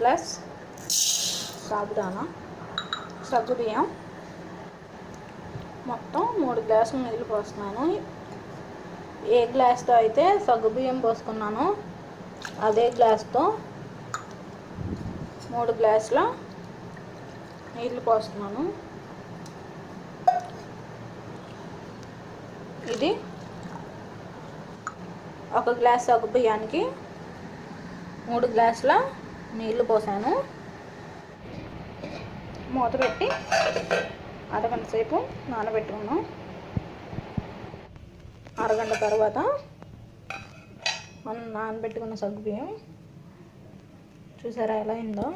Glass sabudana సగ్గుబియ్యం మొత్తం 3 గ్లాసులు నీళ్ళు పోస్తున్నాను. ఏ గ్లాస్తో అయితే సగ్గుబియ్యం పోసుకున్నానో అదే గ్లాస్తో 3 గ్లాసుల నీళ్ళు పోస్తున్నాను. ఇది 1 గ్లాస్ సగ్గుబియ్యానికి 3 గ్లాసుల నీళ్ళు పోసాను. మూత పెట్టి అరగంట సేపు నానబెట్టుకున్నాం. అరగంట తర్వాత మనం నానబెట్టుకున్న సగ్గుబియ్యం చూసారా ఎలా అయిందో,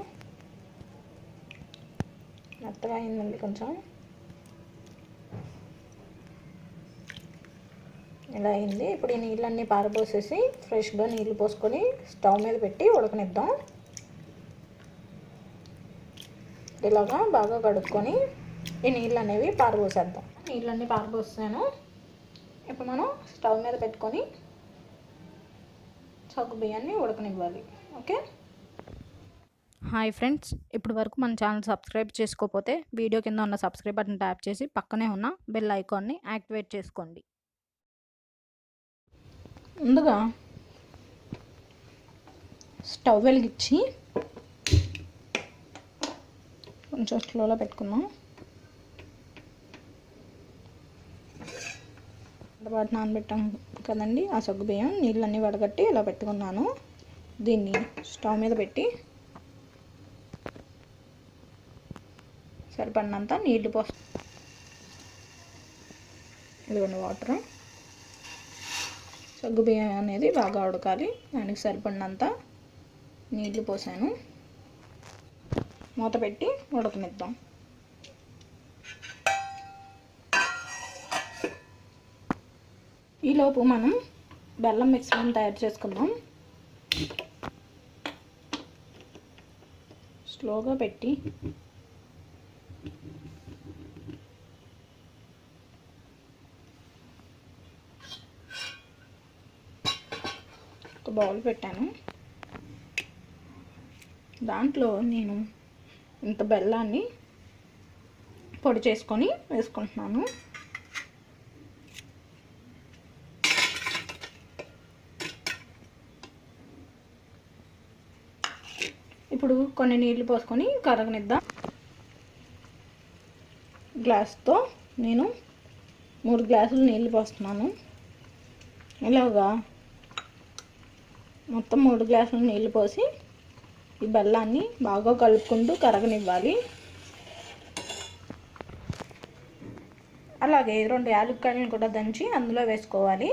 మెత్తగా అయిందండి. కొంచెం ఇలా అయింది. ఇప్పుడు ఈ నీళ్ళన్నీ పారబోసేసి ఫ్రెష్గా నీళ్ళు పోసుకొని స్టవ్ మీద పెట్టి ఉడకనిద్దాం. ఇలాగా బాగా కడుక్కొని ఈ నీళ్ళు అనేవి పారబోసేద్దాం. నీళ్ళన్నీ పారబోసాను. ఇప్పుడు మనం స్టవ్ మీద పెట్టుకొని సగ్గుబియ్యాన్ని ఉడకనివ్వాలి. ఓకే. హాయ్ ఫ్రెండ్స్, ఇప్పుడు వరకు మన ఛానల్ సబ్స్క్రైబ్ చేసుకోకపోతే వీడియో కింద ఉన్న సబ్స్క్రైబ్ బటన్ ట్యాప్ చేసి పక్కనే ఉన్న బెల్ ఐకాన్ని యాక్టివేట్ చేసుకోండి. ముందుగా స్టవ్ వెలిగించి కొంచెం స్లోలో పెట్టుకున్నాం. వాటి నానబెట్టాం కదండి ఆ సగ్గుబియ్యం, నీళ్ళన్నీ వడగట్టి ఇలా పెట్టుకున్నాను. దీన్ని స్టవ్ మీద పెట్టి సరిపడినంత నీళ్లు ఇదిగోండి వాటర్. సగ్గుబియ్యం అనేది బాగా ఉడకాలి, దానికి సరిపడినంత నీళ్లు పోసాను. మూత పెట్టి ఉడకనిద్దాం. ఈలోపు మనం బెల్లం మిశ్రమం తయారు చేసుకుందాం. స్లోగా పెట్టి ఒక బౌల్ పెట్టాను. దాంట్లో నేను ఇంత బెల్లాన్ని పొడి చేసుకొని వేసుకుంటున్నాను. ఇప్పుడు కొన్ని నీళ్లు పోసుకొని కరగనిద్దాం. గ్లాస్తో నేను 3 గ్లాసులు నీళ్ళు పోస్తున్నాను. ఇలాగా మొత్తం 3 గ్లాసులు నీళ్ళు పోసి ఈ బెల్లాన్ని బాగా కలుపుకుంటూ కరగనివ్వాలి. అలాగే 2 యాలక్కాయలను కూడా దంచి అందులో వేసుకోవాలి.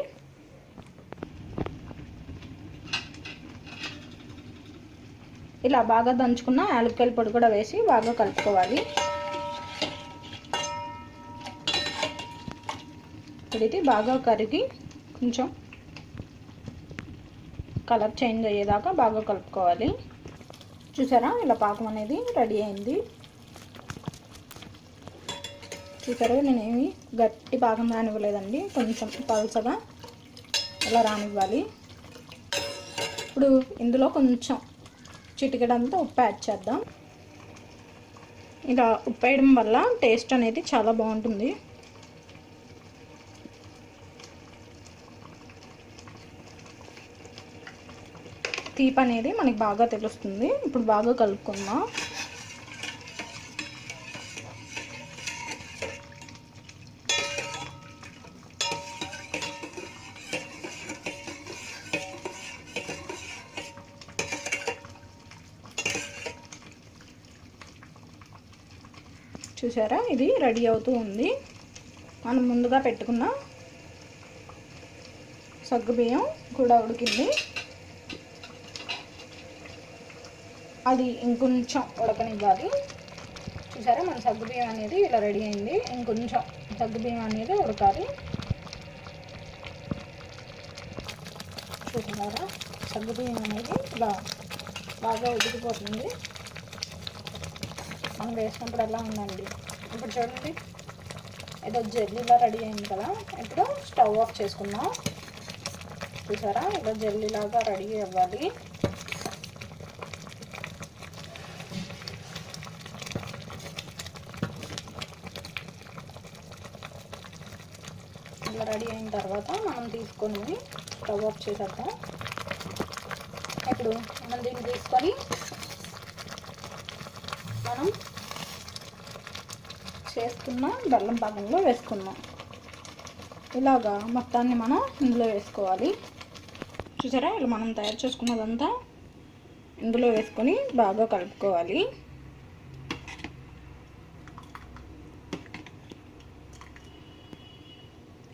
ఇలా బాగా దంచుకున్న యాలక్కాయల పొడి కూడా వేసి బాగా కలుపుకోవాలి. ఇది బాగా కరిగి కొంచెం కలర్ చేంజ్ అయ్యేదాకా బాగా కలుపుకోవాలి. చూసారా ఇలా పాకం అనేది రెడీ అయింది. చూసారా నేనేమి గట్టి పాకం రానివ్వలేదండి, కొంచెం పల్చగా ఇలా రానివ్వాలి. ఇప్పుడు ఇందులో కొంచెం చిటికెడంతా ఉప్పు యాడ్ చేద్దాం. ఇలా ఉప్పు వేయడం వల్ల టేస్ట్ అనేది చాలా బాగుంటుంది. తీపి అనేది మనకి బాగా తెలుస్తుంది. ఇప్పుడు బాగా కలుపుకుందాం. చూసారా ఇది రెడీ అవుతూ ఉంది. మనం ముందుగా పెట్టుకున్న సగ్గుబియ్యం కూడా ఉడికింది. అది ఇంకొంచెం ఉడకనివ్వాలి. చూసారా మన సగ్గుబియ్యం అనేది ఇలా రెడీ అయింది. ఇంకొంచెం సగ్గుబియ్యం అనేది ఉడకాలి. చూసారా సగ్గుబియ్యం అనేది ఇలా బాగా ఉడికిపోతుంది. మనం వేసినప్పుడు ఎలా ఉందండి. ఇప్పుడు చూడండి ఏదో జెల్లీలా రెడీ అయింది కదా. ఇప్పుడు స్టవ్ ఆఫ్ చేసుకుందాం. చూసారా ఇలా జెల్లీలాగా రెడీ అవ్వాలి. ఇలా రెడీ అయిన తర్వాత మనం తీసుకొని స్టవ్ ఆఫ్ చేసేద్దాం. ఇప్పుడు మనం దీన్ని తీసుకొని మనం చేసుకున్న బెల్లం పాకంలో వేసుకుందాం. ఇలాగా మొత్తాన్ని మనం ఇందులో వేసుకోవాలి. చూసారా, ఇలా మనం తయారు చేసుకున్నదంతా ఇందులో వేసుకొని బాగా కలుపుకోవాలి.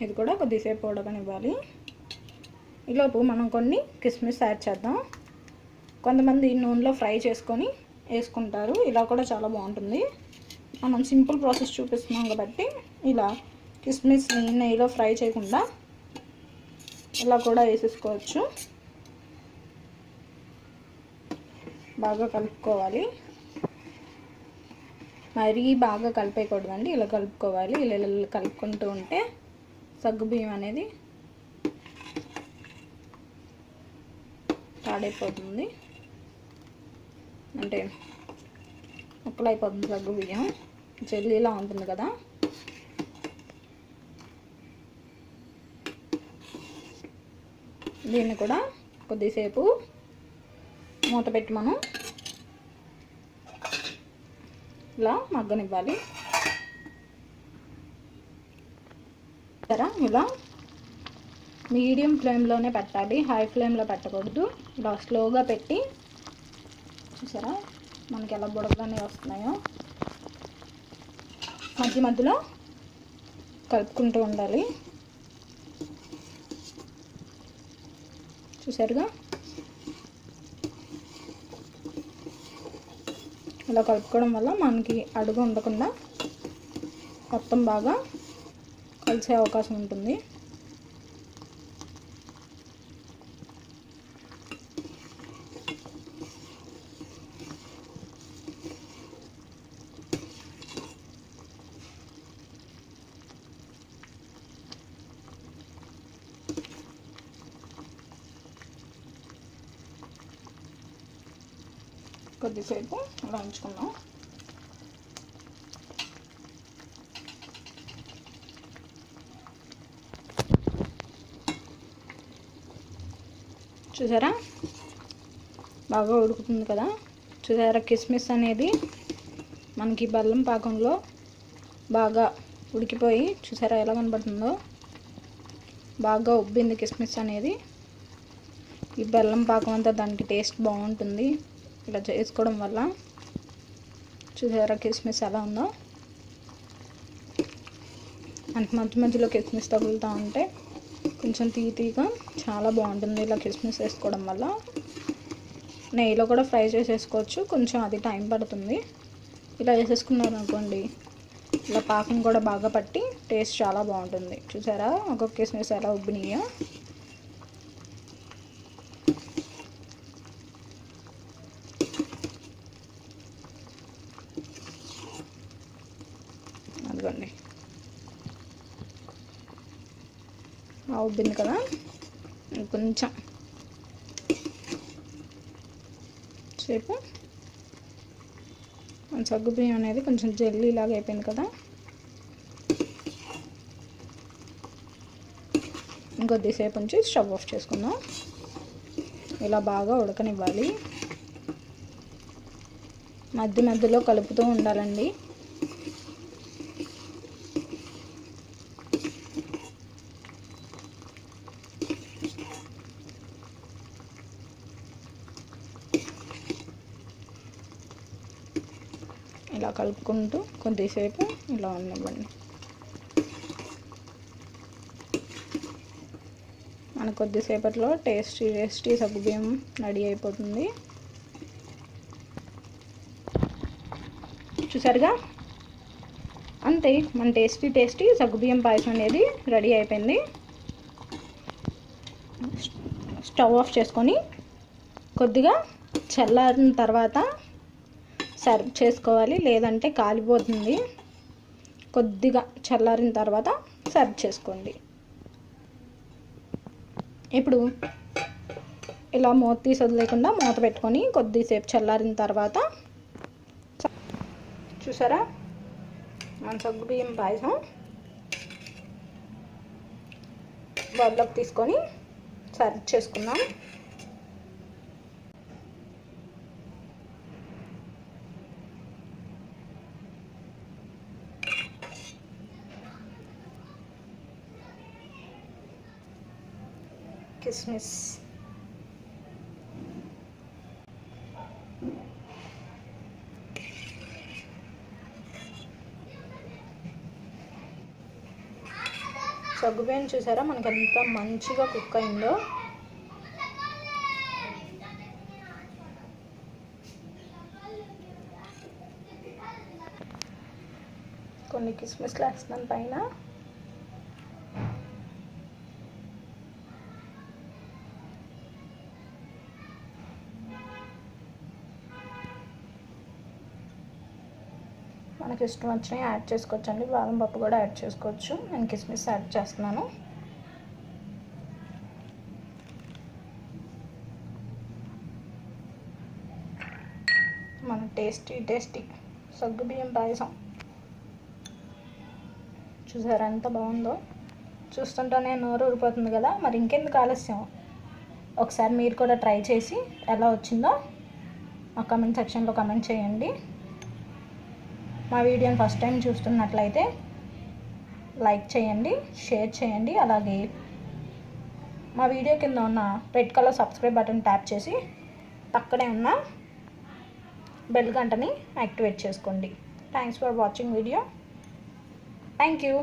ఇది కూడా కొద్దిసేపు ఉడకనివ్వాలి. ఈలోపు మనం కొన్ని కిస్మిస్ యాడ్ చేద్దాం. కొంతమంది నూనెలో ఫ్రై చేసుకొని వేసుకుంటారు, ఇలా కూడా చాలా బాగుంటుంది. మనం సింపుల్ ప్రాసెస్ చూపిస్తున్నాం కాబట్టి ఇలా కిస్మిస్ని నెయ్యిలో ఫ్రై చేయకుండా ఇలా కూడా వేసేసుకోవచ్చు. బాగా కలుపుకోవాలి. మరీ బాగా కలిపేయకూడదండి, ఇలా కలుపుకోవాలి. ఇలా కలుపుకుంటూ ఉంటే సగ్గుబియ్యం అనేది పాడైపోతుంది, అంటే ముక్కలైపోతుంది. సగ్గుబియ్యం జెల్లీలా ఉంటుంది కదా. దీన్ని కూడా కొద్దిసేపు మూత పెట్టి మనం ఇలా మగ్గనివ్వాలి. ఇలా మీడియం ఫ్లేమ్లోనే పెట్టాలి, హై ఫ్లేమ్లో పెట్టకూడదు. ఇలా స్లోగా పెట్టి చూసారా మనకి ఎలా బుడగలనే వస్తున్నాయో, మధ్య మధ్యలో కలుపుకుంటూ ఉండాలి. చూసారుగా, ఇలా కలుపుకోవడం వల్ల మనకి అడుగు ఉండకుండా మొత్తం బాగా కలిసే అవకాశం ఉంటుంది. కొద్దిసేపు అలా ఉంచుకుందాం. చూసారా బాగా ఉడుకుతుంది కదా. చూసారా కిస్మిస్ అనేది మనకి బెల్లం పాకంలో బాగా ఉడికిపోయి చూసారా ఎలా కనబడుతుందో, బాగా ఉబ్బింది కిస్మిస్ అనేది. ఈ బెల్లం పాకం అంతా దానికి టేస్ట్ బాగుంటుంది ఇలా చేసుకోవడం వల్ల. చూసారా కిస్మిస్ ఎలా ఉందో, మనకి మధ్య మధ్యలో కిస్మిస్ తగులుతూ ఉంటే కొంచెం తీగా చాలా బాగుంటుంది ఇలా కిస్మిస్ వేసుకోవడం వల్ల. నెయ్యిలో కూడా ఫ్రై చేసేసుకోవచ్చు, కొంచెం అది టైం పడుతుంది. ఇలా వేసేసుకున్నారు అనుకోండి, ఇలా పాకం కూడా బాగా పట్టి టేస్ట్ చాలా బాగుంటుంది. చూసారా ఒక్కొక్క కిస్మిస్ ఎలా ఉబ్బినాయో. అదిగోండి ఉబ్బింది కదా. కొంచెం సేపు సగ్గుబియ్యం అనేది కొంచెం జెల్లీ లాగా అయిపోయింది కదా. ఇంకొద్దిసేపు ఉంచి స్టవ్ ఆఫ్ చేసుకుందాం. ఇలా బాగా ఉడకనివ్వాలి, మధ్య మధ్యలో కలుపుతూ ఉండాలండి. ఇలా కలుపుకుంటూ కొద్దిసేపు ఇలా ఉండనివ్వండి. మన కొద్దిసేపట్లో టేస్టీ సగ్గుబియ్యం రెడీ అయిపోతుంది. చూసారుగా, అంతే మన టేస్టీ సగ్గుబియ్యం పాయసం అనేది రెడీ అయిపోయింది. స్టవ్ ఆఫ్ చేసుకొని కొద్దిగా చల్లారిన తర్వాత సర్వ్ చేసుకోవాలి, లేదంటే కాలిపోతుంది. కొద్దిగా చల్లారిన తర్వాత సర్వ్ చేసుకోండి. ఇప్పుడు ఇలా మూత తీసి వదిలేకుండా మూత పెట్టుకొని కొద్దిసేపు చల్లారిన తర్వాత చూసారా మన సగ్గుబియ్యం పాయసం బౌల్లోకి తీసుకొని సర్వ్ చేసుకుందాం. కిస్మిస్ సగ్గుబియ్యం చూసారా మనకి ఎంత మంచిగా కుక్ అయిందో. కొన్ని కిస్మిస్లు వేస్తున్నాను పైన. మనకి ఇష్టం వచ్చినవి యాడ్ చేసుకోవచ్చు అండి. బాదం పప్పు కూడా యాడ్ చేసుకోవచ్చు. నేను కిస్మిస్ యాడ్ చేస్తున్నాను. మన టేస్టీ సగ్గుబియ్యం పాయసం చూసారా ఎంత బాగుందో. చూస్తుంటేనే నోరు ఊరిపోతుంది కదా. మరి ఇంకెందుకు ఆలస్యం, ఒకసారి మీరు కూడా ట్రై చేసి ఎలా వచ్చిందో మా కామెంట్ సెక్షన్లో కామెంట్ చేయండి. మా వీడియోని ఫస్ట్ టైం చూస్తున్నట్లయితే లైక్ చేయండి, షేర్ చేయండి. అలాగే మా వీడియో కింద ఉన్న red colour subscribe button tap చేసి పక్కనే ఉన్న బెల్ గంటని యాక్టివేట్ చేసుకోండి. Thanks for watching video. Thank you.